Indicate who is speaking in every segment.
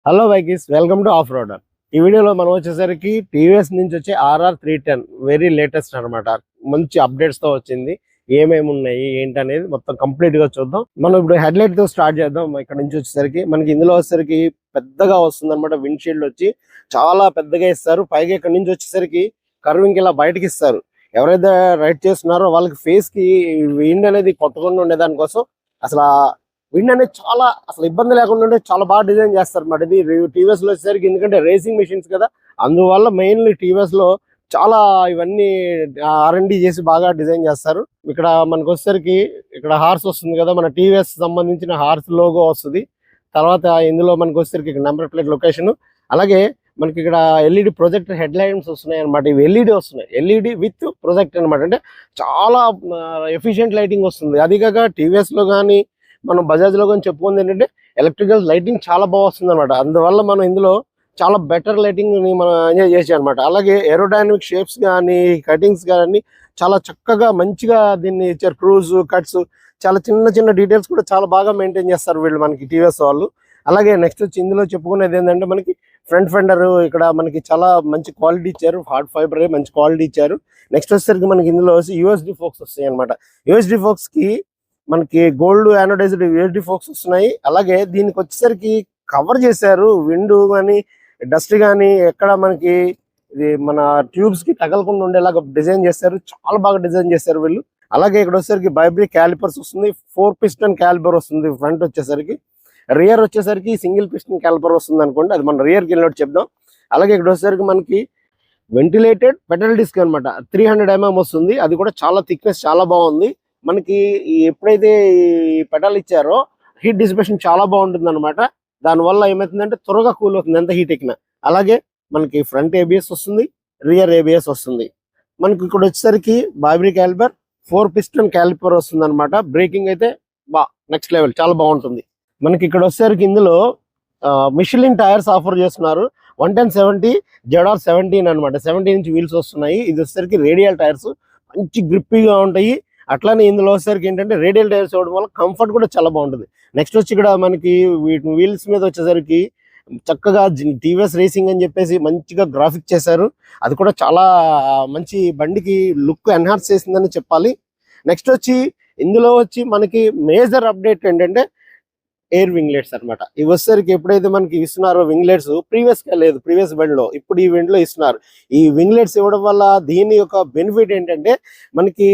Speaker 1: Hello bikies, welcome to off roader. ఈ వీడియోలో మనం వచ్చేసరికి టీవీఎస్ నుంచి వచ్చే RR310 వెరీ లేటెస్ట్ అనమాట. మంచి అప్డేట్స్ తో వచ్చింది. ఏమేమి ఉన్నాయి ఏంటి అనేది మొత్తం కంప్లీట్ గా చూద్దాం. మనం ఇప్పుడు హెడ్ లైట్ తో స్టార్ట్ చేద్దాం. ఇక్కడ నుంచి వచ్చేసరికి మనకి ఇందులో వచ్చేసరికి పెద్దగా వస్తుంది అనమాట. విండ్ షీల్డ్ వచ్చి చాలా పెద్దగా ఇస్తారు. పైగా ఇక్కడ నుంచి వచ్చేసరికి కర్వింగ్ ఇలా బయటకి ఇస్తారు. ఎవరైతే రైడ్ చేస్తున్నారో వాళ్ళకి ఫేస్ కి విండ్ అనేది కొట్టకుండా ఉండే దానికోసం అసలు విండ్ అనేది చాలా అసలు ఇబ్బంది లేకుండా ఉంటే చాలా బాగా డిజైన్ చేస్తారు అన్నమాట. ఇది టీవీఎస్ లో వచ్చేసరికి ఎందుకంటే రేసింగ్ మెషిన్స్ కదా, అందువల్ల మెయిన్లీ టీవీఎస్ లో చాలా ఇవన్నీ R&D చేసి బాగా డిజైన్ చేస్తారు. ఇక్కడ మనకు వచ్చేసరికి ఇక్కడ హార్స్ వస్తుంది కదా, మన టీవీఎస్ సంబంధించిన హార్స్ లోగో వస్తుంది. తర్వాత ఇందులో మనకు వచ్చేసరికి నెంబర్ ప్లేట్ లొకేషన్, అలాగే మనకి ఇక్కడ ఎల్ఈడి ప్రొజెక్టర్ హెడ్ లైట్స్ వస్తున్నాయి అనమాట. ఇవి ఎల్ఈడి వస్తున్నాయి, ఎల్ఈడి విత్ ప్రొజెక్టర్ అనమాట. అంటే చాలా ఎఫిషియెంట్ లైటింగ్ వస్తుంది. అది కాక టీవీఎస్ లో కానీ మనం బజాజ్ లో కానీ చెప్పుకుంది ఏంటంటే ఎలక్ట్రికల్ లైటింగ్ చాలా బాగా వస్తుంది అనమాట. అందువల్ల మనం ఇందులో చాలా బెటర్ లైటింగ్ ని మనం ఎంజాయ్ చేసాం అనమాట. అలాగే ఏరోడైనమిక్ షేప్స్ కానీ కటింగ్స్ కానీ చాలా చక్కగా మంచిగా దీన్ని ఇచ్చారు. క్రూజ్ కట్స్ చాలా చిన్న చిన్న డీటెయిల్స్ కూడా చాలా బాగా మెయింటైన్ చేస్తారు వీళ్ళు మనకి టీవీఎస్ వాళ్ళు. అలాగే నెక్స్ట్ వచ్చి ఇందులో చెప్పుకునేది ఏంటంటే మనకి ఫ్రంట్ ఫెండర్ ఇక్కడ మనకి చాలా మంచి క్వాలిటీ ఇచ్చారు. హార్డ్ ఫైబర్ మంచి క్వాలిటీ ఇచ్చారు. నెక్స్ట్ వచ్చేసరికి మనకి ఇందులో యూఎస్డి ఫోక్స్ వస్తాయి అనమాట. యూఎస్డి ఫోక్స్ కి మనకి గోల్డ్ యానోడైజ్డ్ యూఎస్డి ఫోక్స్ వస్తున్నాయి. అలాగే దీనికి వచ్చేసరికి కవర్ చేశారు. విండ్ కానీ డస్ట్ కానీ ఎక్కడ మనకి ఇది మన ట్యూబ్స్ కి తగలకుండా ఉండేలాగా డిజైన్ చేశారు. చాలా బాగా డిజైన్ చేశారు వీళ్ళు. అలాగే ఇక్కడ వచ్చేసరికి బైబ్రీ క్యాలిపర్స్ వస్తుంది. 4 పిస్టన్ క్యాలిపర్ వస్తుంది ఫ్రంట్ వచ్చేసరికి. రియర్ వచ్చేసరికి సింగిల్ పిస్టన్ క్యాలిపర్ వస్తుంది అనుకోండి, అది మన రియర్ కి వెళ్ళినట్టు చెప్దాం. అలాగే ఇక్కడ వచ్చేసరికి మనకి వెంటిలేటెడ్ పెడల్ డిస్క్ అనమాట. 300 mm వస్తుంది. అది కూడా చాలా థిక్నెస్ చాలా బాగుంది. మనకి ఎప్పుడైతే ఈ పెడల్ ఇచ్చారో హీట్ డిసిపేషన్ చాలా బాగుంటుంది అనమాట. దానివల్ల ఏమవుతుందంటే త్వరగా కూల్ అవుతుంది ఎంత హీట్ ఎక్కినా. అలాగే మనకి ఫ్రంట్ ఏబిఎస్ వస్తుంది, రియర్ ఏబిఎస్ వస్తుంది. మనకి ఇక్కడ వచ్చేసరికి బైబ్రీ క్యాలిపర్ 4 పిస్టన్ క్యాలిపర్ వస్తుంది అనమాట. బ్రేకింగ్ అయితే నెక్స్ట్ లెవెల్ చాలా బాగుంటుంది. మనకి ఇక్కడ వచ్చేసరికి ఇందులో మిషలిన్ టైర్స్ ఆఫర్ చేస్తున్నారు. 110/70 ZR17 అనమాట. 17 ఇంచ్ వీల్స్ వస్తున్నాయి. ఇది వచ్చేసరికి రేడియల్ టైర్స్ మంచి గ్రిప్పీగా ఉంటాయి. అట్లానే ఇందులో వచ్చేసరికి ఏంటంటే రేడియల్ టైర్స్ ఇవ్వడం వల్ల కంఫర్ట్ కూడా చాలా బాగుంటుంది. నెక్స్ట్ వచ్చి ఇక్కడ మనకి వీటి వీల్స్ మీద వచ్చేసరికి చక్కగా టీవీఎస్ రేసింగ్ అని చెప్పేసి మంచిగా గ్రాఫిక్ చేశారు. అది కూడా చాలా మంచి బండికి లుక్ ఎన్హాన్స్ చేసిందని చెప్పాలి. నెక్స్ట్ వచ్చి ఇందులో వచ్చి మనకి మేజర్ అప్డేట్ ఏంటంటే ఎయిర్ వింగ్లెట్స్ అనమాట. ఇవి వచ్చేసరికి ఎప్పుడైతే మనకి ఇస్తున్నారో వింగ్లెట్స్ ప్రీవియస్ గా లేదు, ప్రీవియస్ బండ్ లో ఇప్పుడు ఈ బండ్ లో ఇస్తున్నారు. ఈ వింగ్లెట్స్ ఇవ్వడం వల్ల దీని యొక్క బెనిఫిట్ ఏంటంటే మనకి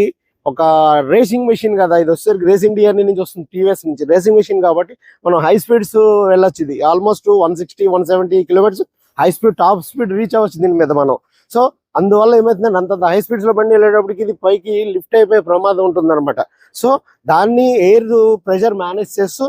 Speaker 1: ఒక రేసింగ్ మెషిన్ కదా, ఇది వచ్చేసరికి రేసింగ్ డిఆర్ని నుంచి వస్తుంది, టీవీఎస్ నుంచి రేసింగ్ మెషిన్ కాబట్టి మనం హై స్పీడ్స్ వెళ్ళొచ్చు. ఇది almost 160-170 kilometres high speed top speed reach అవ్వచ్చు దీని మీద మనం. సో అందువల్ల ఏమవుతుందంటే అంత హై స్పీడ్స్ లో బండి వెళ్ళేటప్పటికి ఇది పైకి లిఫ్ట్ అయిపోయే ప్రమాదం ఉంటుంది అనమాట. సో దాన్ని ఎయిర్ ప్రెషర్ మేనేజ్ చేస్తూ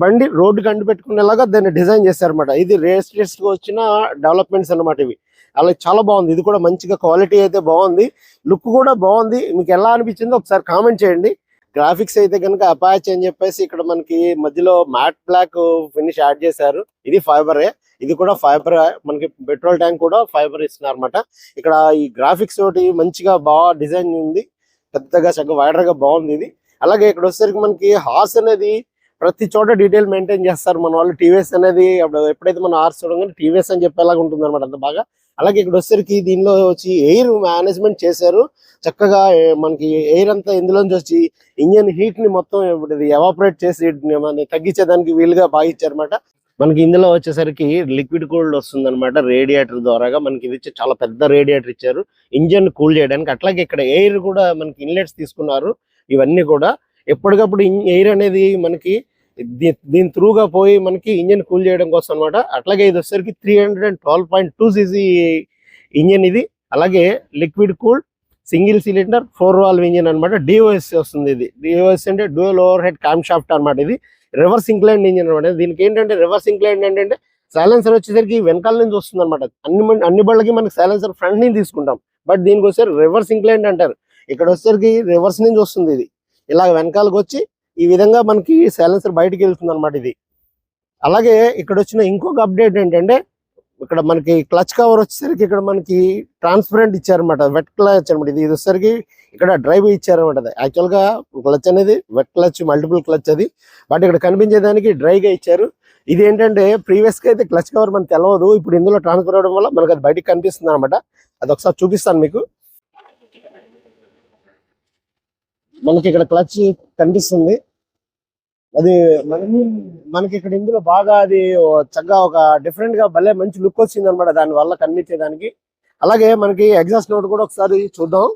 Speaker 1: బండి రోడ్డుకి అంటు పెట్టుకునేలాగా దాన్ని డిజైన్ చేశారనమాట. ఇది రేస్ రేస్ కి వచ్చిన డెవలప్మెంట్స్ అనమాట ఇవి. అలా చాలా బాగుంది. ఇది కూడా మంచిగా క్వాలిటీ అయితే బాగుంది, లుక్ కూడా బాగుంది. మీకు ఎలా అనిపించిందో ఒకసారి కామెంట్ చేయండి. గ్రాఫిక్స్ అయితే కనుక అపాచ్ అని చెప్పేసి ఇక్కడ మనకి మధ్యలో మ్యాట్ బ్లాక్ ఫినిష్ యాడ్ చేశారు. ఇది ఫైబరే, ఇది కూడా ఫైబర్. మనకి పెట్రోల్ ట్యాంక్ కూడా ఫైబర్ ఇస్తున్నారు అనమాట. ఇక్కడ ఈ గ్రాఫిక్స్ తోటి మంచిగా బాగా డిజైన్ ఉంది, పెద్దగా చక్కగా వైడర్ గా బాగుంది ఇది. అలాగే ఇక్కడ వచ్చేసరికి మనకి హార్స్ అనేది ప్రతి చోట డీటెయిల్ మెయింటైన్ చేస్తారు మన వాళ్ళు. టీవీఎస్ అనేది ఎప్పుడైతే మనం హార్స్ చూడగానే టీవీఎస్ అని చెప్పేలాగా ఉంటుంది అనమాట, అంత బాగా. అలాగే ఇక్కడ వచ్చేసరికి దీనిలో వచ్చి ఎయిర్ మేనేజ్మెంట్ చేశారు చక్కగా. మనకి ఎయిర్ అంతా ఇందులోంచి వచ్చి ఇంజన్ హీట్ ని మొత్తం ఎవాపరేట్ చేసి తగ్గించేదానికి వీలుగా బాగా ఇచ్చారనమాట. మనకి ఇందులో వచ్చేసరికి లిక్విడ్ కూల్డ్ వస్తుంది అనమాట రేడియేటర్ ద్వారాగా. మనకి ఇది చాలా పెద్ద రేడియేటర్ ఇచ్చారు ఇంజన్ కూల్ చేయడానికి. అట్లాగే ఇక్కడ ఎయిర్ కూడా మనకి ఇన్లెట్స్ తీసుకున్నారు. ఇవన్నీ కూడా ఎప్పటికప్పుడు ఎయిర్ అనేది మనకి దీని త్రూగా పోయి మనకి ఇంజన్ కూల్ చేయడం కోసం అనమాట. అట్లాగే ఇది వచ్చేసరికి 312.2 cc ఇంజన్ ఇది. అలాగే liquid cooled single cylinder 4 valve engine అనమాట. డిఓఎస్ వస్తుంది. ఇది డిఓఎస్ అంటే dual over head cam shaft అనమాట. ఇది రివర్స్ ఇంక్లైన్డ్ ఇంజన్ అనమాట. దీనికి ఏంటంటే రివర్స్ ఇంక్లైన్డ్ ఏంటంటే సైలెన్సర్ వచ్చేసరికి వెనకాల నుంచి వస్తుంది అనమాట. అన్ని బళ్ళకి మనకి సైలెన్సర్ ఫ్రంట్ నుంచి తీసుకుంటాం, బట్ దీనికి వచ్చేసరికి రివర్స్ ఇంక్లైన్డ్ అంటారు. ఇక్కడ వచ్చేసరికి రివర్స్ నుంచి వస్తుంది. ఇది ఇలా వెనకాలకు వచ్చి ఈ విధంగా మనకి సైలెన్సర్ బయటికి వెళ్తుంది అనమాట ఇది. అలాగే ఇక్కడ వచ్చిన ఇంకొక అప్డేట్ ఏంటంటే ఇక్కడ మనకి క్లచ్ కవర్ వచ్చేసరికి ఇక్కడ మనకి ట్రాన్స్పరెంట్ ఇచ్చారనమాట, వెట్ క్లచ్ అనమాట. ఇది వచ్చేసరికి ఇక్కడ డ్రైవ్ ఇచ్చారనమాట. యాక్చువల్ గా క్లచ్ అనేది వెట్ క్లచ్, మల్టిపుల్ క్లచ్ అది, బట్ ఇక్కడ కనిపించేదానికి డ్రైగా ఇచ్చారు. ఇది ఏంటంటే ప్రీవియస్ గా అయితే క్లచ్ కవర్ మనకు తెలియదు, ఇప్పుడు ఇందులో ట్రాన్స్ఫర్ అవడం వల్ల మనకు అది బయటికి కనిపిస్తుంది అనమాట. అది ఒకసారి చూపిస్తాను మీకు. మనకి ఇక్కడ క్లచ్ కనిపిస్తుంది, అది మనకి ఇక్కడ ఇందులో బాగా అది చక్కగా ఒక డిఫరెంట్ గా భలే మంచి లుక్ వచ్చింది అనమాట దాని వల్ల కనిపించేదానికి. అలాగే మనకి ఎగ్జాస్ట్ నోట్ కూడా ఒకసారి చూద్దాం.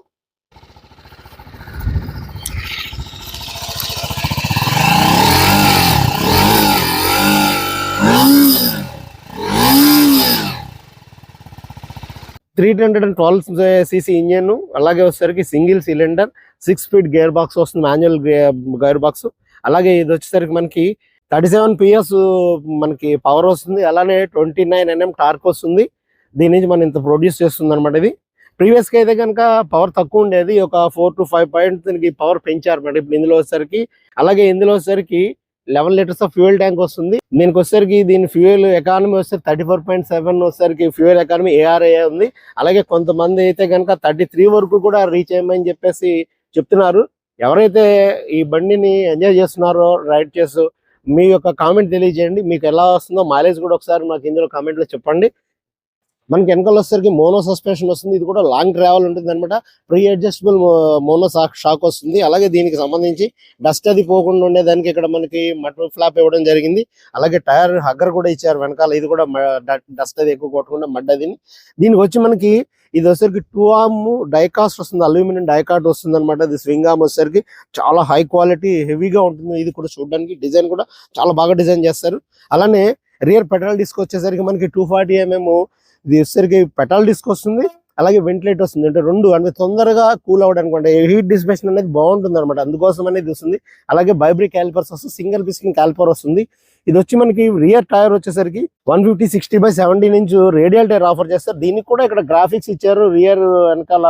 Speaker 1: త్రీ 312cc ఇంజన్, అలాగే వచ్చేసరికి single cylinder 6 speed gear box వస్తుంది, మాన్యువల్ గేర్ బాక్స్. అలాగే ఇది వచ్చేసరికి మనకి 37 PS మనకి పవర్ వస్తుంది, అలానే 29 Nm టార్క్ వస్తుంది. దీని నుంచి మనం ఇంత ప్రొడ్యూస్ చేస్తుంది అనమాట. ఇది ప్రీవియస్ గా అయితే కనుక పవర్ తక్కువ ఉండేది, ఒక 4 to 5 పాయింట్ దీనికి పవర్ పెంచారు అనమాట ఇప్పుడు ఇందులో వచ్చేసరికి. అలాగే ఇందులో వచ్చేసరికి 11 లీటర్స్ ఆఫ్ ఫ్యూయల్ ట్యాంక్ వస్తుంది. దీనికి వచ్చేసరికి దీని ఫ్యూయల్ ఎకానమీ వస్తే 34.7 వచ్చేసరికి ఫ్యూయల్ ఎకానమీ ARA ఉంది. అలాగే కొంతమంది అయితే కనుక 33 వరకు కూడా రీచ్ అయ్యమని చెప్పేసి చెప్తున్నారు. ఎవరైతే ఈ బండిని ఎంజాయ్ చేస్తున్నారో రైడ్ చేస్తూ మీ యొక్క కామెంట్ తెలియజేయండి, మీకు ఎలా వస్తుందో మైలేజ్ కూడా ఒకసారి మాకు ఇందులో కామెంట్లో చెప్పండి. మనకి వెనకాల వచ్చేసరికి మోనో సస్పెన్షన్ వస్తుంది, ఇది కూడా లాంగ్ ట్రావెల్ ఉంటుంది అనమాట. ప్రీ అడ్జస్టబుల్ మోనో షాక్ వస్తుంది. అలాగే దీనికి సంబంధించి డస్ట్ అది పోకుండా ఉండేదానికి ఇక్కడ మనకి మటర్ ఫ్లాప్ ఇవ్వడం జరిగింది. అలాగే టైర్ హగ్గర్ కూడా ఇచ్చారు వెనకాల, ఇది కూడా డస్ట్ అది ఎక్కువ కొట్టకుండా మడ్ అది. దీనికి వచ్చి మనకి ఇది వచ్చేసరికి 2 ఆర్మ్ డైకాస్ట్ వస్తుంది, అల్యూమినియం డైకాట్ వస్తుంది అనమాట. ఇది స్వింగ్ ఆర్మ్ వచ్చేసరికి చాలా హై క్వాలిటీ హెవీగా ఉంటుంది. ఇది కూడా చూడడానికి డిజైన్ కూడా చాలా బాగా డిజైన్ చేస్తారు. అలానే రియర్ పెట్రోల్ డిస్క్ వచ్చేసరికి మనకి 240 mm ఇది వచ్చేసరికి పెట్రోల్ డిస్క్ వస్తుంది, అలాగే వెంటిలేటర్ వస్తుంది. అంటే రెండు అంటే తొందరగా కూల్ అవ్వడానికి అంటే హీట్ డిసిపేషన్ అనేది బాగుంటుంది అనమాట, అందుకోసం అనేది వస్తుంది. అలాగే బైబ్రిక్ క్యాలిపర్స్ వస్తుంది, సింగిల్ పిస్టన్ క్యాలిపర్ వస్తుంది. ఇది వచ్చి మనకి రియర్ టైర్ వచ్చేసరికి 150/60/70 ఇంచ్ రేడియల్ టైర్ ఆఫర్ చేస్తారు. దీనికి కూడా ఇక్కడ గ్రాఫిక్స్ ఇచ్చారు రియర్ వెనకాల,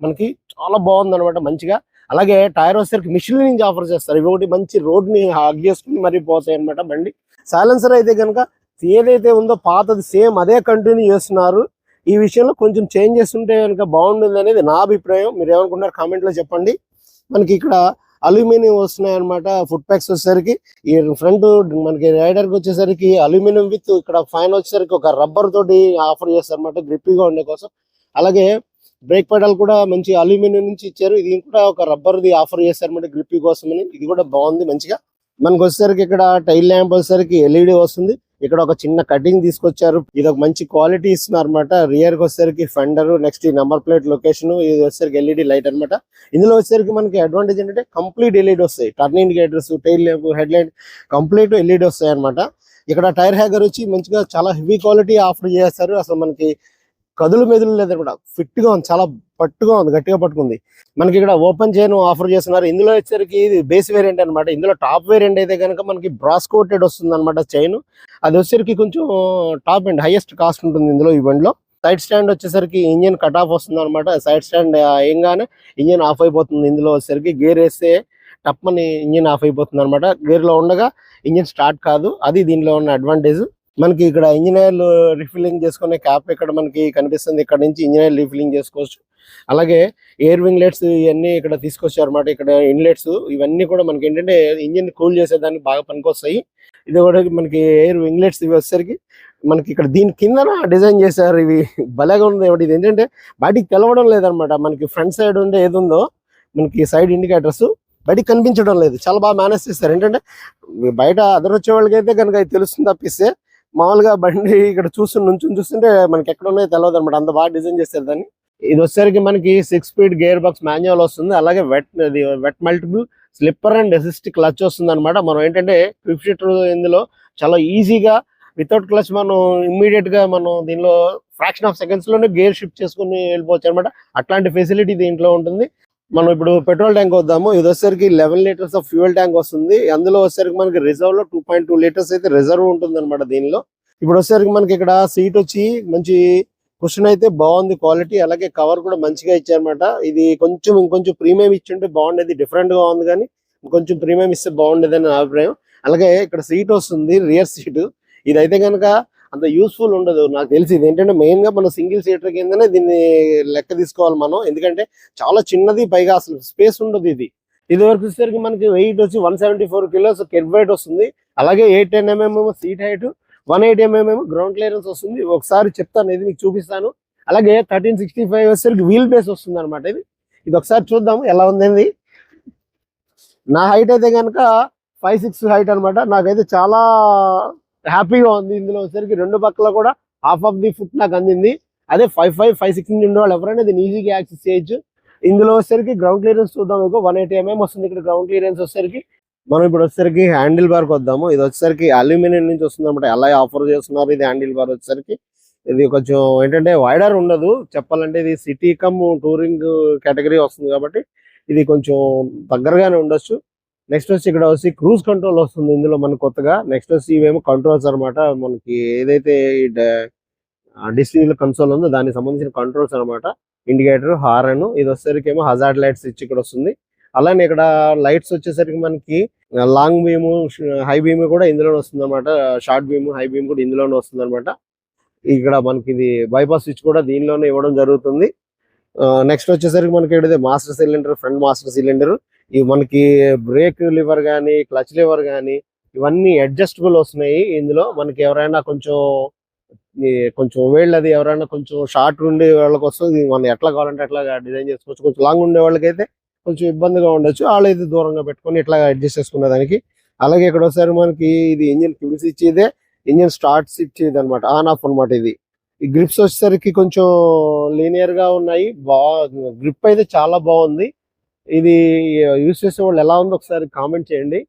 Speaker 1: మనకి చాలా బాగుంది అనమాట మంచిగా. అలాగే టైర్ వచ్చేసరికి మిషన్ నుంచి ఆఫర్ చేస్తారు. ఇవి ఒకటి మంచి రోడ్ ని హగ్ చేసుకుని మరీ పోతాయి అనమాట బండి. సైలెన్సర్ అయితే కనుక ఏదైతే ఉందో పాతది సేమ్ అదే కంటిన్యూ చేస్తున్నారు. ఈ విషయంలో కొంచెం చేంజ్ చేస్తుంటే కనుక బాగుంటుంది అనేది నా అభిప్రాయం. మీరు ఏమనుకుంటున్నారు కామెంట్ లో చెప్పండి. మనకి ఇక్కడ అల్యూమినియం వస్తున్నాయి అనమాట. ఫుట్ ప్యాక్స్ వచ్చేసరికి ఈ ఫ్రంట్ మనకి రైడర్ కి వచ్చేసరికి అల్యూమినియం విత్ ఇక్కడ ఫైన్ వచ్చేసరికి ఒక రబ్బర్ తోటి ఆఫర్ చేస్తారు అనమాట గ్రిప్పీగా ఉండే కోసం. అలాగే బ్రేక్ పెడల్ కూడా మంచి అల్యూమినియం నుంచి ఇచ్చారు, ఇది కూడా ఒక రబ్బర్ ది ఆఫర్ చేస్తారు అనమాట గ్రిప్పీ కోసం అని. ఇది కూడా బాగుంది మంచిగా. మనకు వచ్చేసరికి ఇక్కడ టైల్ ల్యాంప్ వచ్చేసరికి LED వస్తుంది. ఇక్కడ ఒక చిన్న కటింగ్ తీసుకొచ్చారు, ఇది ఒక మంచి క్వాలిటీ ఇస్తున్నారు అనమాట. రియర్ కి వచ్చేసరికి fender, next number plate location, ఇది వచ్చేసరికి LED లైట్ అనమాట. ఇందులో వచ్చేసరికి మనకి అడ్వాంటేజ్ ఏంటంటే కంప్లీట్ LED వస్తాయి, turn indicators, tail lamp, head light complete LED వస్తాయి అనమాట. ఇక్కడ టైర్ హ్యాగర్ వచ్చి మంచిగా చాలా హెవీ క్వాలిటీ ఆఫర్ చేస్తారు. అసలు మనకి కదులు మెదులు లేదనమాట, ఫిట్ గా ఉంది, చాలా పట్టుగా ఉంది, గట్టిగా పట్టుకుంది. మనకి ఇక్కడ ఓపెన్ చైన్ ఆఫర్ చేస్తున్నారు. ఇందులో వచ్చేసరికి ఇది బేస్ వేరియంట్ అనమాట. ఇందులో టాప్ వేరియంట్ అయితే కనుక మనకి బ్రాస్ కోటెడ్ వస్తుంది అనమాట చైన్. అది వచ్చేసరికి కొంచెం టాప్ అండ్ హైయెస్ట్ కాస్ట్ ఉంటుంది ఇందులో ఈ బండిలో. సైడ్ స్టాండ్ వచ్చేసరికి ఇంజిన్ కట్ ఆఫ్ వస్తుంది అనమాట. సైడ్ స్టాండ్ ఏంగానే ఇంజిన్ ఆఫ్ అయిపోతుంది. ఇందులో వచ్చేసరికి గేర్ వేస్తే టప్మని ఇంజిన్ ఆఫ్ అయిపోతుంది అనమాట. గేర్ లో ఉండగా ఇంజిన్ స్టార్ట్ కాదు, అది దీనిలో ఉన్న అడ్వాంటేజ్. మనకి ఇక్కడ ఇంజనీర్ రిఫిల్లింగ్ చేసుకునే క్యాప్ ఇక్కడ మనకి కనిపిస్తుంది, ఇక్కడ నుంచి ఇంజనీర్ రిఫిల్లింగ్ చేసుకోవచ్చు. అలాగే ఎయిర్ వింగ్లెట్స్ ఇవన్నీ ఇక్కడ తీసుకొచ్చారు అనమాట. ఇక్కడ ఇన్లెట్స్ ఇవన్నీ కూడా మనకి ఏంటంటే ఇంజిన్ కూల్ చేసేదానికి బాగా పనికొస్తాయి. ఇది కూడా మనకి ఎయిర్ వింగ్లెట్స్ ఇవి వచ్చేసరికి మనకి ఇక్కడ దీని కిందన డిజైన్ చేశారు. ఇవి భలేగా ఉంది. ఇది ఏంటంటే బయటికి తెలవడం లేదనమాట. మనకి ఫ్రంట్ సైడ్ ఉండే ఏది ఉందో మనకి సైడ్ ఇండికేటర్స్ బయటికి కనిపించడం లేదు, చాలా బాగా మేనేజ్ చేస్తారు. ఏంటంటే బయట అదర్ వచ్చే వాళ్ళకి అయితే కనుక అది తెలుస్తుంది తప్పిస్తే మామూలుగా బండి ఇక్కడ చూస్తుంటే మనకి ఎక్కడ ఉన్నాయో తెలియదు అనమాట, అంత బాగా డిజైన్ చేస్తారు దాన్ని. ఇది వచ్చేసరికి మనకి 6 స్పీడ్ గేర్ బాక్స్ మాన్యువల్ వస్తుంది. అలాగే wet multiple slipper and assist clutch వస్తుంది అనమాట. మనం ఏంటంటే క్విక్ షిఫ్టర్ ఇందులో చాలా ఈజీగా వితౌట్ క్లచ్ మనం ఇమ్మీడియట్ గా మనం దీనిలో ఫ్రాక్షన్ ఆఫ్ సెకండ్స్ లోనే గేర్ షిఫ్ట్ చేసుకుని వెళ్ళిపోవచ్చు అనమాట. అట్లాంటి ఫెసిలిటీ దీంట్లో ఉంటుంది. మనం ఇప్పుడు పెట్రోల్ ట్యాంక్ వద్దాము. ఇది వచ్చేసరికి 11 లీటర్స్ ఆఫ్ ఫ్యూయల్ ట్యాంక్ వస్తుంది. అందులో వచ్చేసరికి మనకి రిజర్వ్ లో 2.2 లీటర్స్ అయితే రిజర్వ్ ఉంటుంది అనమాట దీనిలో. ఇప్పుడు వచ్చేసరికి మనకి ఇక్కడ సీట్ వచ్చి మంచి కుషన్ అయితే బాగుంది క్వాలిటీ. అలాగే కవర్ కూడా మంచిగా ఇచ్చారనమాట. ఇది ఇంకొంచెం ప్రీమియం ఇచ్చింటే బాగుండేది, డిఫరెంట్ గా ఉంది కానీ ఇంకొంచెం ప్రీమియం ఇస్తే బాగుండేది అని నా అభిప్రాయం. అలాగే ఇక్కడ సీట్ వస్తుంది, రియర్ సీట్. ఇదైతే కనుక అంత యూస్ఫుల్ ఉండదు నాకు తెలిసి. ఇది ఏంటంటే మెయిన్ గా మనం సింగిల్ సీటర్ కిందనే దీన్ని లెక్క తీసుకోవాలి మనం, ఎందుకంటే చాలా చిన్నది, పైగా అసలు స్పేస్ ఉండదు. ఇది వరకు వచ్చేసరికి మనకి వెయిట్ వచ్చి 174 కిలోస్ కెడ్ వెయిట్ వస్తుంది. అలాగే 810 mm seat height, 180 mm ground clearance వస్తుంది. ఒకసారి చెప్తాను, ఇది మీకు చూపిస్తాను. అలాగే 1365 వచ్చేసరికి వీల్ బేస్ వస్తుంది అనమాట. ఇది ఒకసారి చూద్దాము ఎలా ఉంది. నా హైట్ అయితే కనుక 5'6" హైట్ అనమాట. నాకైతే చాలా హ్యాపీగా ఉంది. ఇందులో వచ్చేసరికి రెండు పక్కల కూడా హాఫ్ ఆఫ్ ది ఫుట్ నాకు అందింది. అదే 5'5", 5'6" ఉండే వాళ్ళు ఎవరైనా దీన్ని ఈజీగా యాక్సెస్ చేయొచ్చు. ఇందులో వచ్చేసరికి గ్రౌండ్ క్లియరెన్స్ చూద్దాం. 180 mm వస్తుంది ఇక్కడ గ్రౌండ్ క్లియరెన్స్ వచ్చేసరికి. మనం ఇప్పుడు వచ్చేసరికి హ్యాండిల్ బార్ కి వద్దాము. ఇది వచ్చేసరికి అల్యూమినియం నుంచి వస్తుంది అనమాట. ఎలా ఆఫర్ చేస్తున్నారు ఇది హ్యాండిల్ బార్ వచ్చేసరికి. ఇది కొంచెం ఏంటంటే వైడర్ ఉండదు చెప్పాలంటే, ఇది సిటీ కమ్ టూరింగ్ కేటగిరీ వస్తుంది కాబట్టి ఇది కొంచెం దగ్గరగానే ఉండొచ్చు. నెక్స్ట్ వచ్చి ఇక్కడ వచ్చి క్రూజ్ కంట్రోల్ వస్తుంది ఇందులో మనకు కొత్తగా. నెక్స్ట్ వచ్చి ఇవేమో కంట్రోల్స్ అనమాట. మనకి ఏదైతే డిస్ప్లే కన్సోల్ ఉందో దానికి సంబంధించిన కంట్రోల్స్ అనమాట. ఇండికేటర్, హారన్, ఇది వచ్చేసరికి ఏమో హజార్డ్ లైట్ స్విచ్ ఇక్కడ వస్తుంది. అలానే ఇక్కడ లైట్స్ వచ్చేసరికి మనకి లాంగ్ బీమ్, హై బీమ్ కూడా ఇందులోనే వస్తుంది అనమాట. షార్ట్ బీమ్, హై బీమ్ కూడా ఇందులోనే వస్తుంది అనమాట. ఇక్కడ మనకి ఇది బైపాస్ స్విచ్ కూడా దీనిలోనే ఇవ్వడం జరుగుతుంది. నెక్స్ట్ వచ్చేసరికి మనకి ఇక్కడ master cylinder, front master cylinder. ఇవి మనకి బ్రేక్ లివర్ కానీ, క్లచ్ లివర్ కానీ ఇవన్నీ అడ్జస్టబుల్ వస్తున్నాయి. ఇందులో మనకి ఎవరైనా కొంచెం వేళ్ళు అది ఎవరైనా కొంచెం షార్ట్ ఉండే వాళ్ళకి వస్తుంది. మనం ఎట్లా కావాలంటే అట్లా డిజైన్ చేసుకోవచ్చు. కొంచెం లాంగ్ ఉండే వాళ్ళకైతే కొంచెం ఇబ్బందిగా ఉండొచ్చు. వాళ్ళు ఇది దూరంగా పెట్టుకొని ఇట్లా అడ్జస్ట్ చేసుకునే దానికి. అలాగే ఇక్కడ ఒకసారి మనకి ఇది ఇంజిన్ కిల్ స్విచ్, ఇదే ఇంజిన్ స్టార్ట్ స్విచ్ ఇది అనమాట, ఆన్ ఆఫ్ అనమాట. ఇది ఈ గ్రిప్స్ వచ్చేసరికి కొంచెం లీనియర్ గా ఉన్నాయి. గ్రిప్ అయితే చాలా బాగుంది. ఇది యూస్ చేసే వాళ్ళు ఎలా ఉందో ఒకసారి కామెంట్ చేయండి.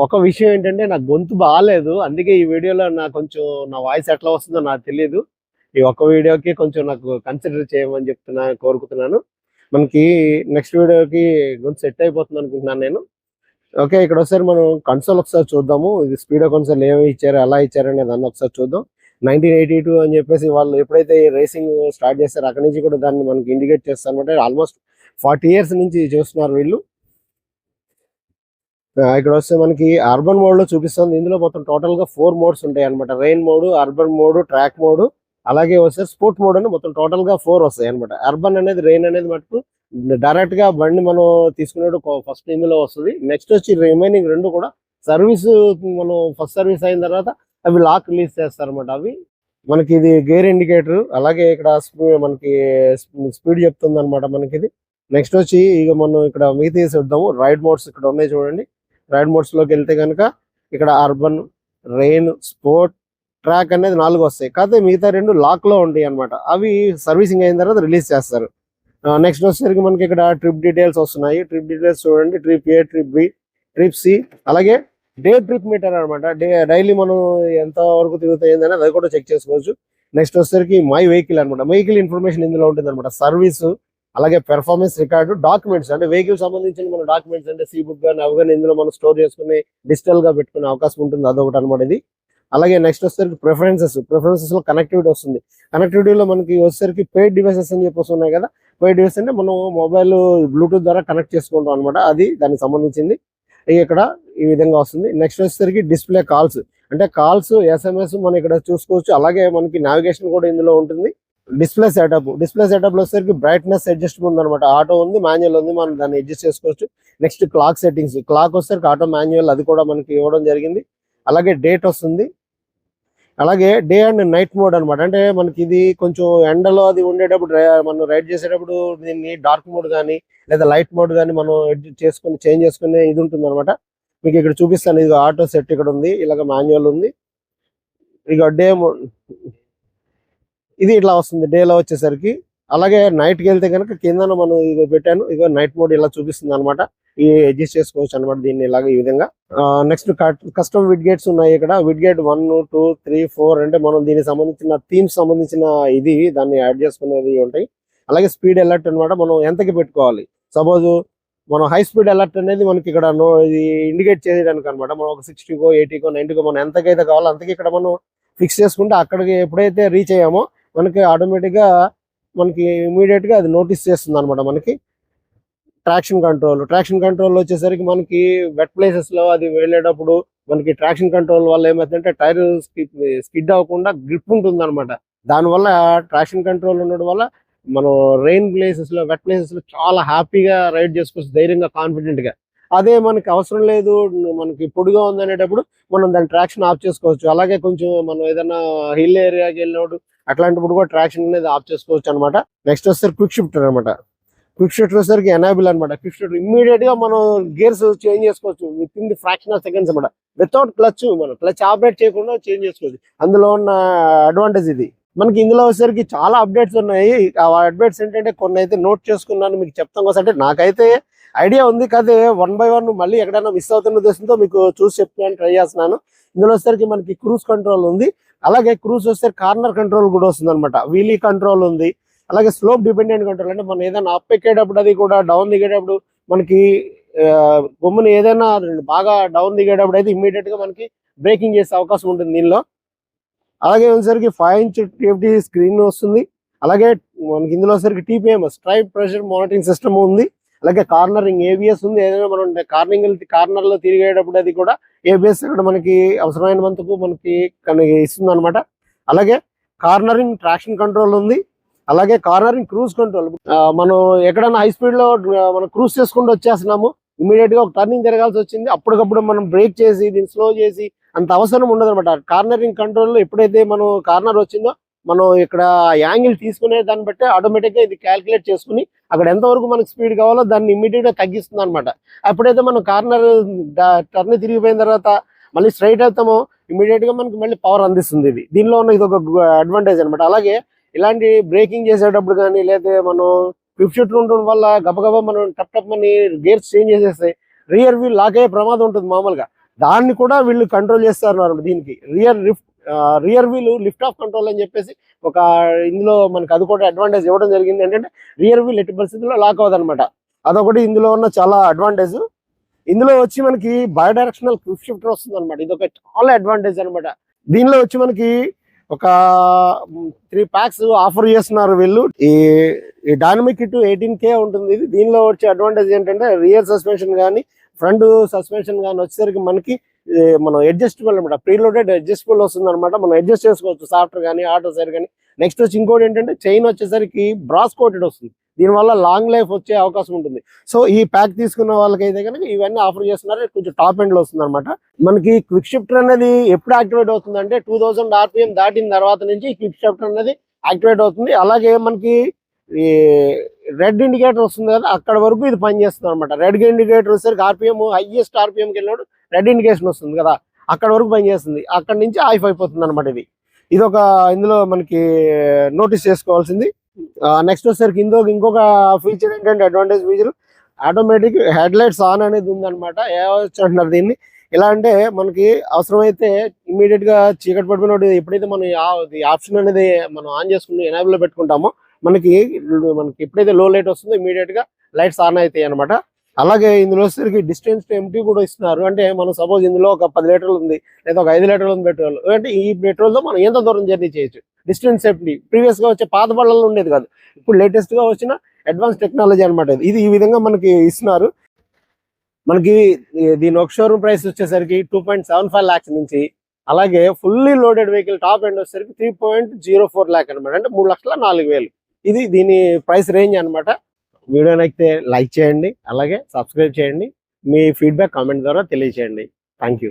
Speaker 1: ఒక విషయం ఏంటంటే నాకు గొంతు బాగాలేదు, అందుకే ఈ వీడియోలో కొంచెం నా వాయిస్ ఎట్లా వస్తుందో నాకు తెలియదు. ఈ ఒక్క వీడియోకి కొంచెం నాకు కన్సిడర్ చేయమని కోరుకుంటున్నాను. మనకి నెక్స్ట్ వీడియోకి గొంతు సెట్ అయిపోతుంది అనుకుంటున్నాను నేను. ఓకే, ఇక్కడ ఒకసారి మనం కన్సోల్ ఒకసారి చూద్దాము. ఇది స్పీడో కన్సోల్ ఏమి ఇచ్చారు, ఎలా ఇచ్చారు అనేది దాన్ని ఒకసారి చూద్దాం. 1982 అని చెప్పేసి వాళ్ళు ఎప్పుడైతే రేసింగ్ స్టార్ట్ చేస్తారో అక్కడి నుంచి కూడా దాన్ని మనకి ఇండికేట్ చేస్తారు అనమాట. ఆల్మోస్ట్ 40 years నుంచి చూస్తున్నారు వీళ్ళు. ఇక్కడ వస్తే మనకి అర్బన్ మోడ్ లో చూపిస్తుంది. ఇందులో మొత్తం టోటల్ గా 4 మోడ్స్ ఉంటాయి అనమాట. Rain mode, urban mode, track mode, అలాగే వస్తే స్పోర్ట్ మోడ్ అని మొత్తం టోటల్ గా 4 వస్తాయి అనమాట. అర్బన్ అనేది, రెయిన్ అనేది మటుకు డైరెక్ట్ గా బండి మనం తీసుకునేటప్పుడు ఫస్ట్ ఇందులో వస్తుంది. నెక్స్ట్ వచ్చి రిమైనింగ్ రెండు కూడా సర్వీస్, మనం ఫస్ట్ సర్వీస్ అయిన తర్వాత అవి లాక్ రిలీజ్ చేస్తారు అనమాట. అవి మనకి ఇది గేర్ ఇండికేటర్, అలాగే ఇక్కడ మనకి స్పీడ్ చెప్తుంది అనమాట మనకి ఇది. నెక్స్ట్ వచ్చి ఇక మనం ఇక్కడ మిగతా చూద్దాము. రైడ్ మోడ్స్ ఇక్కడ ఉన్నాయి చూడండి. రైడ్ మోడ్స్ లోకి వెళ్తే కనుక ఇక్కడ అర్బన్, రెయిన్, స్పోర్ట్, ట్రాక్ అనేది 4 వస్తాయి. కాకపోతే మిగతా 2 లాక్ లో ఉంటాయి అనమాట. అవి సర్వీసింగ్ అయిన తర్వాత రిలీజ్ చేస్తారు. నెక్స్ట్ వచ్చేసరికి మనకి ఇక్కడ ట్రిప్ డీటెయిల్స్ వస్తున్నాయి. ట్రిప్ డీటెయిల్స్ చూడండి. ట్రిప్ ఏ, ట్రిప్ బి, ట్రిప్ సి, అలాగే డే ట్రిప్ మీటర్ అనమాట. డైలీ మనం ఎంత వరకు తిరుగుతాయి అనేది అది కూడా చెక్ చేసుకోవచ్చు. నెక్స్ట్ వచ్చేసరికి మై వెహికల్ అనమాట. వెహికల్ ఇన్ఫర్మేషన్ ఇందులో ఉంటుంది అనమాట. సర్వీస్, అలాగే పెర్ఫార్మెన్స్ రికార్డు, డాక్యుమెంట్స్ అంటే వెహికల్ సంబంధించిన మన డాక్యుమెంట్స్ అంటే సీ బుక్ కానీ అవి కానీ ఇందులో మనం స్టోర్ చేసుకుని డిజిటల్ గా పెట్టుకునే అవకాశం ఉంటుంది. అదొకటి అనమాట ఇది. అలాగే నెక్స్ట్ వచ్చేసరికి ప్రిఫరెన్సెస్ లో కనెక్టివిటీ వస్తుంది. కనెక్టివిటీలో మనకి వచ్చేసరికి పెయిడ్ డివైసెస్ అని చెప్పేసి ఉన్నాయి కదా. పెయిడ్ డివైస్ అంటే మనం మొబైల్ బ్లూటూత్ ద్వారా కనెక్ట్ చేసుకుంటాం అనమాట. అది దానికి సంబంధించింది. ఇక్కడ ఈ విధంగా వస్తుంది. నెక్స్ట్ వచ్చేసరికి డిస్ప్లే కాల్స్, అంటే కాల్స్, SMS మనం ఇక్కడ చూసుకోవచ్చు. అలాగే మనకి నావిగేషన్ కూడా ఇందులో ఉంటుంది. డిస్ప్లే సెటప్ లో వచ్చేసరికి బ్రైట్నెస్ అడ్జస్ట్మెంట్ ఉంది అనమాట. ఆటో ఉంది, మాన్యువల్ ఉంది, మనం దాన్ని అడ్జస్ట్ చేసుకోవచ్చు. నెక్స్ట్ క్లాక్ సెట్టింగ్స్, క్లాక్ వచ్చేసరికి ఆటో, మాన్యువల్ అది కూడా మనకి ఇవ్వడం జరిగింది. అలాగే డేట్ వస్తుంది. అలాగే డే అండ్ నైట్ మోడ్ అనమాట. అంటే మనకి ఇది కొంచెం ఎండలో అది ఉండేటప్పుడు మనం రైడ్ చేసేటప్పుడు దీన్ని డార్క్ మోడ్ కానీ లేదా లైట్ మోడ్ కానీ మనం చేంజ్ చేసుకునే ఇది ఉంటుంది అనమాట. మీకు ఇక్కడ చూపిస్తాను. ఇది ఆటో సెట్ ఇక్కడ ఉంది, ఇలాగ మాన్యువల్ ఉంది. ఇక డే మోడ్ ఇది ఇట్లా వస్తుంది డేలో వచ్చేసరికి. అలాగే నైట్ కి వెళ్తే కనుక కింద మనం ఇక పెట్టాను, ఇక నైట్ మోడ్ ఇలా చూపిస్తుంది అనమాట. ఈ అడ్జస్ట్ చేసుకోవచ్చు అనమాట దీన్ని ఇలాగ ఈ విధంగా. నెక్స్ట్ కస్టమ్ విడ్ గేట్స్ ఉన్నాయి ఇక్కడ. విడ్ గేట్ 1, 2, 3, 4 అంటే మనం దీనికి సంబంధించిన థీమ్స్ సంబంధించిన ఇది దాన్ని యాడ్ చేసుకునేవి ఉంటాయి. అలాగే స్పీడ్ అలర్ట్ అనమాట. మనం ఎంతకి పెట్టుకోవాలి, సపోజ్ మనం హై స్పీడ్ అలర్ట్ అనేది మనకి ఇక్కడ ఇది ఇండికేట్ చేయడానికి అనమాట. మనం ఒక 60కో 80కో 90కో మనం ఎంతకైతే కావాలో అంతకి ఇక్కడ మనం ఫిక్స్ చేసుకుంటే అక్కడికి ఎప్పుడైతే రీచ్ అయ్యామో మనకి ఆటోమేటిక్ గా మనకి ఇమీడియట్ గా అది నోటీస్ చేస్తుంది అనమాట. మనకి ట్రాక్షన్ కంట్రోల్ వచ్చేసరికి మనకి వెట్ ప్లేసెస్ లో అది వెళ్ళేటప్పుడు మనకి ట్రాక్షన్ కంట్రోల్ వల్ల ఏమవుతుందంటే టైర్ స్కిడ్ అవ్వకుండా గ్రిప్ ఉంటుంది అనమాట. దానివల్ల ట్రాక్షన్ కంట్రోల్ ఉండడం వల్ల మనం రెయిన్ ప్లేసెస్ లో, వెట్ ప్లేసెస్ లో చాలా హ్యాపీగా రైడ్ చేసుకోవచ్చు, ధైర్యంగా, కాన్ఫిడెంట్ గా. అదే మనకి అవసరం లేదు, మనకి పొడిగా ఉంది అనేటప్పుడు మనం దాని ట్రాక్షన్ ఆఫ్ చేసుకోవచ్చు. అలాగే కొంచెం మనం ఏదైనా హిల్ ఏరియాకి వెళ్ళినప్పుడు అట్లాంటప్పుడు కూడా ట్రాక్షన్ అనేది ఆఫ్ చేసుకోవచ్చు అనమాట. నెక్స్ట్ వచ్చేసరికి క్విక్ షిఫ్టర్ అనమాట. క్విక్ షిఫ్టర్ వచ్చేసరికి ఎనాబుల్ అనమాట. క్విక్ షిఫ్టర్ ఇమ్మీడియట్ గా మనం గేర్స్ చేంజ్ చేసుకోవచ్చు with in the fraction of seconds అనమాట. వితౌట్ క్లచ్, మనం క్లచ్ ఆపరేట్ చేయకుండా చేంజ్ చేసుకోవచ్చు. అందులో ఉన్న అడ్వాంటేజ్ ఇది. మనకి ఇందులో వచ్చేసరికి చాలా అప్డేట్స్ ఉన్నాయి. ఆ అప్డేట్స్ ఏంటంటే కొన్ని అయితే నోట్ చేసుకున్నాను, మీకు చెప్తాం కోసం. అంటే నాకైతే ఐడియా ఉంది కదా, 1 by 1 మళ్ళీ ఎక్కడైనా మిస్ అవుతున్న ఉద్దేశంతో మీకు చూసి చెప్తాను, ట్రై చేస్తున్నాను. ఇందులో వచ్చేసరికి మనకి క్రూజ్ కంట్రోల్ ఉంది. అలాగే క్రూజ్ వచ్చేసరికి కార్నర్ కంట్రోల్ కూడా వస్తుంది అనమాట. వీలీ కంట్రోల్ ఉంది. అలాగే స్లోప్ డిపెండెంట్ కంట్రోల్, అంటే మనం ఏదైనా అప్ ఎక్కేటప్పుడు అది కూడా డౌన్ దిగేటప్పుడు మనకి బొమ్మని ఏదైనా బాగా డౌన్ దిగేటప్పుడు అయితే ఇమ్మీడియట్ గా మనకి బ్రేకింగ్ చేసే అవకాశం ఉంటుంది దీనిలో. అలాగే వచ్చేసరికి 5-inch TFT స్క్రీన్ వస్తుంది. అలాగే మనకి ఇందులో వచ్చేసరికి TPMS tribe pressure monitoring system ఉంది. అలాగే కార్నరింగ్ ABS ఉంది. ఏదైనా మనం కార్నర్ లో తిరిగేటప్పుడు అది కూడా ABS ఇక్కడ మనకి అవసరమైనంతకు మనకి ఇస్తుంది అనమాట. అలాగే కార్నరింగ్ ట్రాక్షన్ కంట్రోల్ ఉంది. అలాగే కార్నరింగ్ క్రూజ్ కంట్రోల్, మనం ఎక్కడైనా హై స్పీడ్ లో మనం క్రూజ్ చేసుకుంటూ వచ్చేస్తున్నాము, ఇమీడియట్ గా ఒక టర్నింగ్ జరగాల్సి వచ్చింది, అప్పటికప్పుడు మనం బ్రేక్ చేసి దీన్ని స్లో చేసి అంత అవసరం ఉండదు అనమాట. కార్నరింగ్ కంట్రోల్ లో ఎప్పుడైతే మనం కార్నర్ వచ్చిందో మనం ఇక్కడ యాంగిల్ తీసుకునే దాన్ని బట్టి ఆటోమేటిక్ గా ఇది క్యాల్కులేట్ చేసుకుని అక్కడ ఎంతవరకు మనకి స్పీడ్ కావాలో దాన్ని ఇమీడియట్ గా తగ్గిస్తుంది అనమాట. అప్పుడైతే మనం కార్నర్ టర్న్ తిరిగిపోయిన తర్వాత మళ్ళీ స్ట్రైట్ అవుతామో ఇమీడియట్ గా మనకి మళ్ళీ పవర్ అందిస్తుంది. ఇది దీనిలో ఉన్న ఇది ఒక అడ్వాంటేజ్ అనమాట. అలాగే ఇలాంటి బ్రేకింగ్ చేసేటప్పుడు కానీ లేదా మనం క్విక్ షిఫ్టర్ ఉండడం వల్ల గబగబా మనం టప్ అని గేర్స్ చేంజ్ చేసేస్తే రియర్ వీల్ లాక్ అయ్యే ప్రమాదం ఉంటుంది మామూలుగా. దాన్ని కూడా వీళ్ళు కంట్రోల్ చేస్తారు. దీనికి rear wheel lift off control అని చెప్పేసి ఒక ఇందులో మనకి అది కూడా అడ్వాంటేజ్ ఇవ్వడం జరిగింది. ఏంటంటే రియర్ వీల్ ఎట్టి పరిస్థితుల్లో లాక్ అవ్వదు అనమాట. అదొకటి ఇందులో ఉన్న చాలా అడ్వాంటేజ్. ఇందులో వచ్చి మనకి బై డైరెక్షనల్ క్విక్ షిఫ్టర్ వస్తుంది అనమాట. ఇది ఒక చాలా అడ్వాంటేజ్ అనమాట. దీనిలో వచ్చి మనకి ఒక 3 packs ఆఫర్ చేస్తున్నారు వీళ్ళు. ఈ డైనమిక్ కిట్ 18K ఉంటుంది. ఇది దీనిలో వచ్చే అడ్వాంటేజ్ ఏంటంటే రియర్ సస్పెన్షన్ కానీ ఫ్రంట్ సస్పెన్షన్ కానీ వచ్చేసరికి మనకి మనం అడ్జస్టబుల్ అనమాట. ప్రీలోడెడ్ అడ్జస్టబుల్ వస్తుంది అనమాట. మనం అడ్జస్ట్ చేసుకోవచ్చు సాఫ్ట్ కానీ ఆటో సైడ్ కానీ. నెక్స్ట్ వచ్చి ఇంకోటి ఏంటంటే చైన్ వచ్చేసరికి బ్రాస్ కోటెడ్ వస్తుంది. దీనివల్ల లాంగ్ లైఫ్ వచ్చే అవకాశం ఉంటుంది. సో ఈ ప్యాక్ తీసుకున్న వాళ్ళకైతే కనుక ఇవన్నీ ఆఫర్ చేస్తున్నారు. కొంచెం టాప్ ఎండ్ లో వస్తుంది అనమాట. మనకి క్విక్ షిఫ్టర్ అనేది ఎప్పుడు యాక్టివేట్ అవుతుంది అంటే 2000 RPM దాటిన తర్వాత నుంచి క్విక్ షిఫ్టర్ అనేది యాక్టివేట్ అవుతుంది. అలాగే మనకి ఈ రెడ్ ఇండికేటర్ వస్తుంది కదా, అక్కడ వరకు ఇది పనిచేస్తుంది అనమాట. రెడ్ ఇండికేటర్ వచ్చేసరికి RPM హైయెస్ట్ RPMకి వెళ్ళినప్పుడు రెడ్ ఇండికేషన్ వస్తుంది కదా, అక్కడ వరకు పనిచేస్తుంది. అక్కడ నుంచి ఆఫ్ అయిపోతుంది అనమాట. ఇది ఒక ఇందులో మనకి నోటీస్ చేసుకోవాల్సింది. నెక్స్ట్ వచ్చేసరికి ఇంకొక ఫీచర్ ఏంటంటే advantage feature automatic head lights on అనేది ఉందన్నమాట. ఏవచ్చు అంటున్నారు దీన్ని. ఎలా అంటే మనకి అవసరమైతే ఇమీడియట్ గా చీకటి పడిపోయినప్పుడు ఎప్పుడైతే మనం ఆప్షన్ అనేది మనం ఆన్ చేసుకుని ఎనేబుల్ లో పెట్టుకుంటామో మనకి ఎప్పుడైతే లో లైట్ వస్తుందో ఇమీడియట్ గా లైట్స్ ఆన్ అవుతాయి అనమాట. అలాగే ఇందులో వచ్చేసరికి డిస్టెన్స్ టు ఎంటీ కూడా ఇస్తున్నారు. అంటే మనం సపోజ్ ఇందులో ఒక 10 లీటర్లు ఉంది లేదా ఒక 5 లీటర్లు ఉంది పెట్రోల్, అంటే ఈ పెట్రోల్ తో మనం ఎంత దూరం జర్నీ చేయొచ్చు. డిస్టెన్స్ సేఫ్టీ ప్రీవియస్ గా వచ్చే పాత బళ్ళలో ఉండేది కాదు, ఇప్పుడు లేటెస్ట్ గా వచ్చిన అడ్వాన్స్ టెక్నాలజీ అనమాట. ఇది ఈ విధంగా మనకి ఇస్తున్నారు. మనకి దీని ఒక షోరూమ్ ప్రైస్ వచ్చేసరికి 2.75 lakhs నుంచి, అలాగే fully loaded vehicle top end వచ్చేసరికి 3.04 lakh అనమాట. అంటే 3,04,000. ఇది దీని ప్రైస్ రేంజ్ అనమాట. వీడియో నచ్చితే లైక్ చేయండి, అలాగే సబ్స్క్రైబ్ చేయండి. మీ ఫీడ్బ్యాక్ కామెంట్ ద్వారా తెలియజేయండి. Thank you.